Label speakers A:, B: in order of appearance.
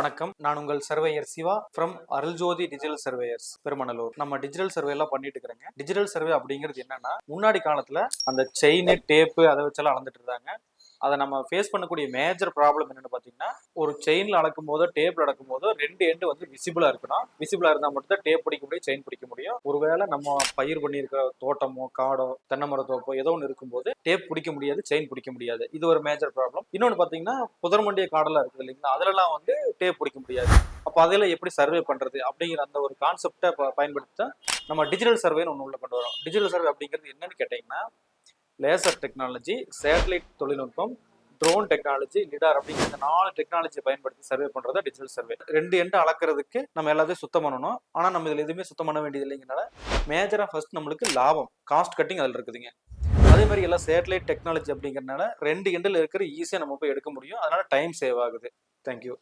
A: வணக்கம். நான் உங்கள் surveyor Siva from Aruljothi digital surveyors Perumanallur. நம்ம டிஜிட்டல் சர்வே எல்லாம் பண்ணிட்டு இருக்கிறேங்க. டிஜிட்டல் சர்வே அப்படிங்கிறது என்னன்னா, முன்னாடி காலத்துல அந்த செயின் டேப்பு அதை வச்செல்லாம் அளந்துட்டு இருந்தாங்க. அதை நம்ம ஃபேஸ் பண்ணக்கூடிய மேஜர் ப்ராப்ளம் என்னன்னு பார்த்தீங்கன்னா, ஒரு செயின்ல அளக்கும் போதோ டேப்ல அளக்கும் போதோ ரெண்டு எண்டு வந்து விசிபிளா இருக்கணும். விசிபிளா இருந்தால் மட்டும் தான் டேப் பிடிக்க முடியும், செயின் பிடிக்க முடியும். ஒருவேளை நம்ம பயிர் பண்ணியிருக்க தோட்டமோ காடோ தென்னை மரத்தோப்போ ஏதோ ஒன்று இருக்கும்போது டேப் பிடிக்க முடியாது, செயின் பிடிக்க முடியாது. இது ஒரு மேஜர் ப்ராப்ளம். இன்னொன்று பார்த்தீங்கன்னா, புதர்மண்டிய காடெல்லாம் இருக்குது இல்லைங்களா, அதிலெல்லாம் வந்து டேப் பிடிக்க முடியாது. அப்போ அதெல்லாம் எப்படி சர்வே பண்றது அப்படிங்கிற அந்த ஒரு கான்செப்டை பயன்படுத்தி தான் நம்ம டிஜிட்டல் சர்வேன்னு ஒன்று உள்ள கொண்டு வரோம். டிஜிட்டல் சர்வே அப்படிங்கிறது என்னன்னு கேட்டீங்கன்னா, லேசர் டெக்னாலஜி, சேட்டலைட் தொழில்நுட்பம், ட்ரோன் டெக்னாலஜி, லிடார் அப்படிங்கிற இந்த 4 டெக்னாலஜியை பயன்படுத்தி சர்வே பண்றதா டிஜிட்டல் சர்வே. ரெண்டு எண்டு அளக்கிறதுக்கு நம்ம எல்லாத்தையும் சுத்தம் பண்ணணும். ஆனா நம்ம இதுல எதுவுமே சுத்தம் பண்ண வேண்டியது இல்லைங்கனால மேஜரா ஃபர்ஸ்ட் நம்மளுக்கு லாபம், காஸ்ட் கட்டிங் அதுல இருக்குதுங்க. அதே மாதிரி எல்லாம் சேட்டலைட் டெக்னாலஜி அப்படிங்கறதுனால ரெண்டு எண்டில் இருக்கிற ஈஸியா நம்ம போய் எடுக்க முடியும். அதனால டைம் சேவ் ஆகுது. தேங்க்யூ.